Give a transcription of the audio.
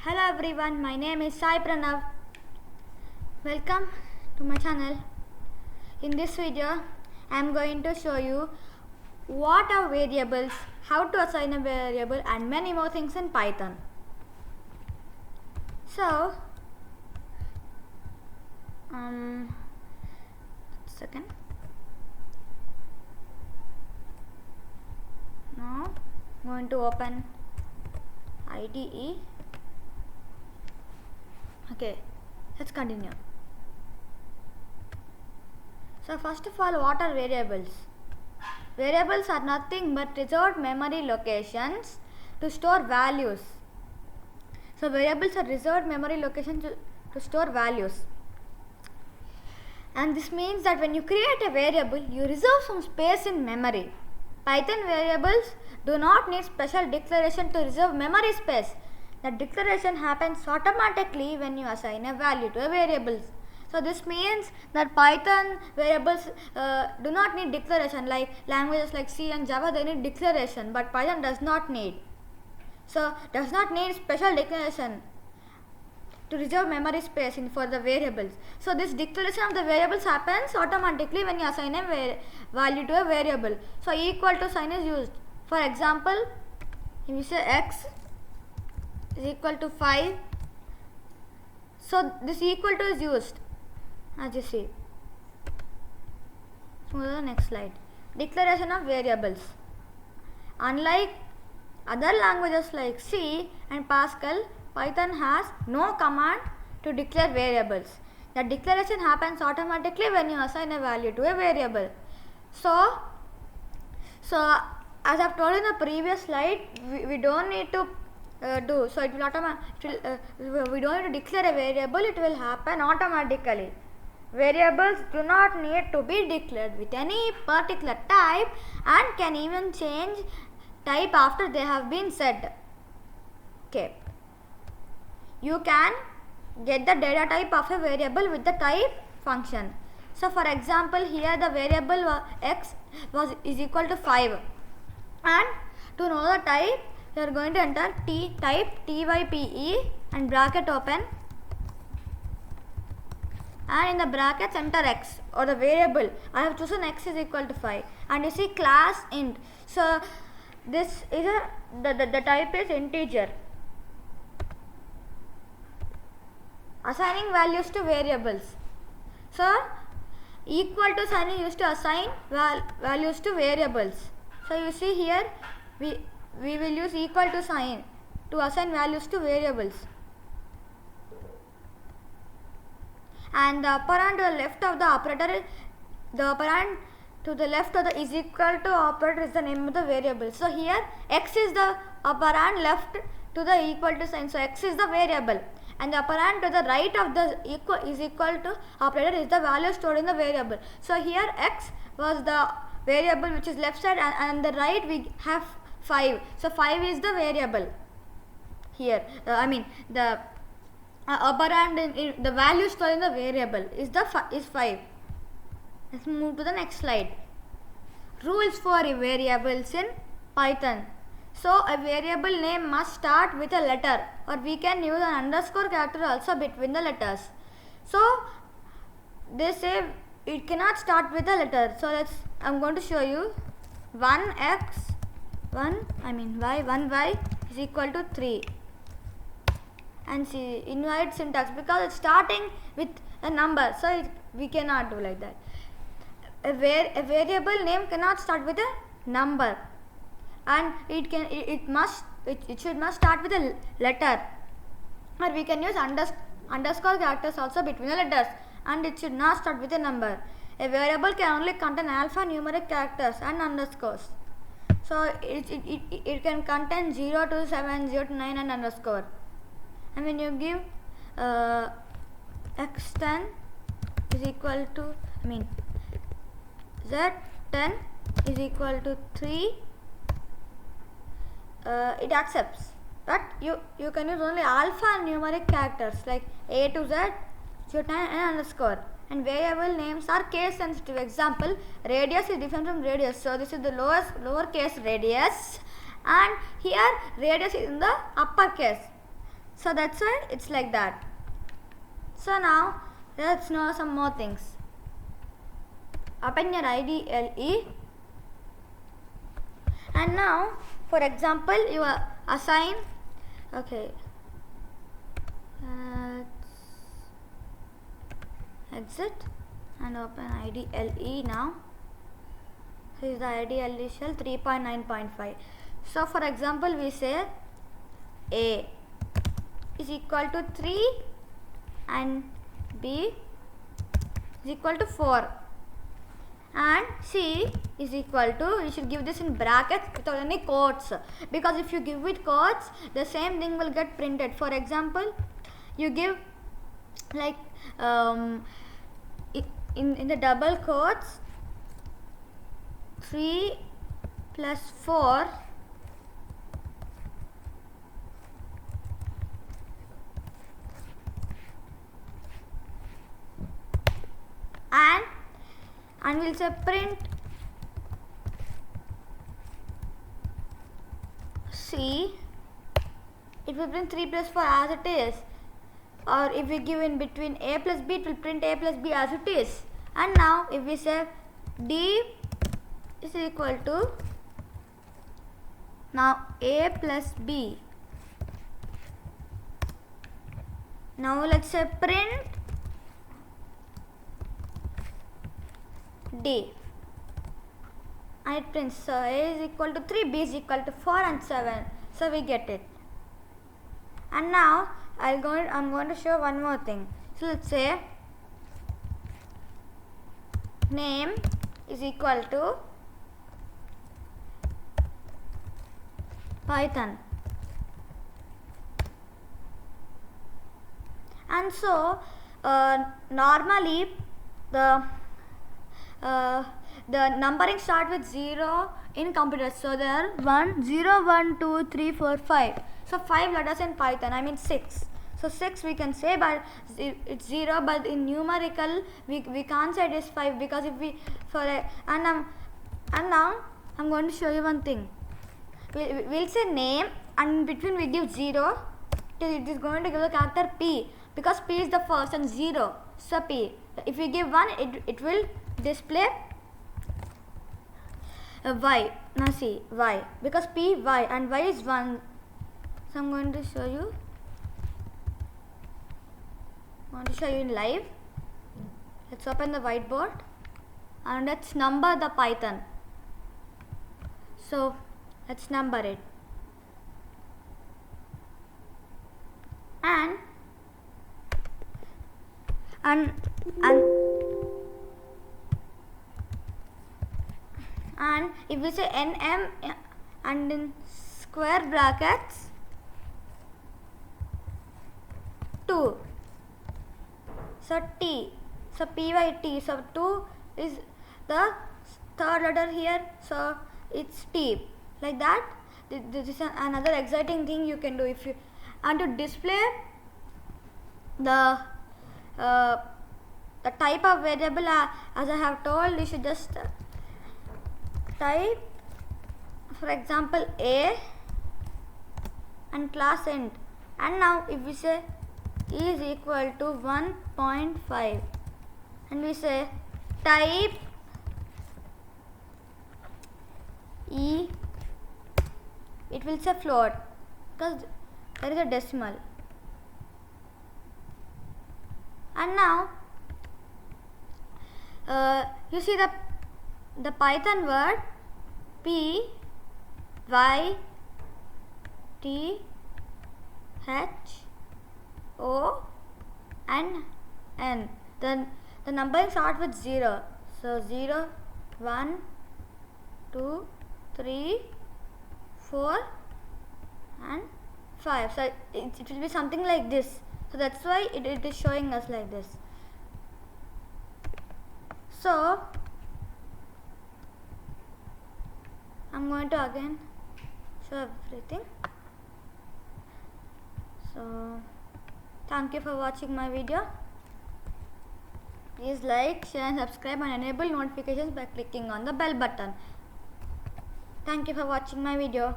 Hello everyone, my name is Sai Pranav. Welcome to my channel. In this video, I am going to show you what are variables, how to assign a variable and many more things in Python. So, second. Now, I'm going to open IDE. Okay, let's continue. So first of all, what are variables? Variables are nothing but reserved memory locations to store values. So variables are reserved memory locations to store values. And this means that when you create a variable, you reserve some space in memory. Python variables do not need special declaration to reserve memory space. The declaration happens automatically when you assign a value to a variable. So this means that Python variables do not need declaration, like languages like C and Java, they need declaration, but Python does not need. So does not need special declaration to reserve memory space for the variables. So this declaration of the variables happens automatically when you assign a value to a variable. So equal to sign is used. For example, if you say x is equal to 5, so this equal to is used, as you see. So the next slide. Declaration of variables. Unlike other languages like C and Pascal, Python has no command to declare variables. The declaration happens automatically when you assign a value to a variable. So as I have told in the previous slide, we don't need to do. So it will we don't need to declare a variable, it will happen automatically. Variables do not need to be declared with any particular type and can even change type after they have been set. Okay. You can get the data type of a variable with the type function. So for example, here the variable x is equal to 5, and to know the type, you are going to enter type type and bracket open, and in the brackets enter x or the variable. I have chosen x is equal to 5, and you see class int. So this is the type is integer. Assigning values to variables. So equal to sign is used to assign values to variables. So you see here we will use equal to sign to assign values to variables. And the operand to the left of the operator, the operand to the left of the is equal to operator is the name of the variable. So here x is the operand left to the equal to sign. So x is the variable, and the operand to the right of the is equal to operator is the value stored in the variable. So here x was the variable which is left side, and the right we have 5. So 5 is the variable here. The operand in the value stored in the variable is 5. Let's move to the next slide. Rules for variables in Python. So a variable name must start with a letter, or we can use an underscore character also between the letters. So they say it cannot start with a letter. So I'm going to show you. 1y is equal to 3. And see, invalid syntax because it's starting with a number, so we cannot do like that. A variable name cannot start with a number, and it must start with a letter, or we can use underscore characters also between the letters, and it should not start with a number. A variable can only contain alphanumeric characters and underscores. So it can contain 0 to 7, 0 to 9 and underscore. And when you give x10 is equal to z10 is equal to 3, it accepts. But you can use only alphanumeric characters like a to z, 0 to 9 and underscore. And variable names are case sensitive. Example, radius is different from radius. So this is the lowercase radius, and here radius is in the uppercase. So that's why it's like that. So now let's know some more things. Open your IDLE, and now for example you assign, okay, exit and open IDLE now. This is the IDLE shell 3.9.5. So for example we say A is equal to 3 and B is equal to 4 and C is equal to, you should give this in brackets without any quotes, because if you give it quotes the same thing will get printed. For example, you give like in the double quotes 3 plus 4 and we'll say print C. It will print 3 plus 4 as it is, or if we give in between A plus B, it will print A plus B as it is. And now if we say D is equal to now A plus B, now let's say print D, and it prints, so A is equal to 3, B is equal to 4 and 7, so we get it. And now I'm going to show one more thing. So let's say name is equal to Python, and so normally the numbering start with 0 in computers. So there are 1, 0, 1, 2, 3, 4, 5. So 5 letters in Python, I mean 6. So 6 we can say, but it's 0, but in numerical we can't say it is 5, because if we and now I'm going to show you one thing. We'll say name and in between we give 0. It is going to give the character P, because P is the first and 0, so P. If we give 1, it will display Y. Now see Y, because P Y and Y is 1. So I'm going to show you. In live. Let's open the whiteboard and let's number the Python. So let's number it, and if we say nm and in square brackets 2, so T, so PYT, so 2 is the third letter here, so it's T, like that. This is another exciting thing you can do. If you and to display the type of variable, as I have told, you should just type, for example, A and class int, and now if we say E is equal to 1.5 and we say type E, it will say float because there is a decimal. And now you see the Python word P Y T H O and N. Then the numbering starts with 0. So 0, 1, 2, 3, 4 and 5. So it will be something like this. So that's why it is showing us like this. So I'm going to again show everything. So thank you for watching my video. Please like, share and subscribe and enable notifications by clicking on the bell button. Thank you for watching my video.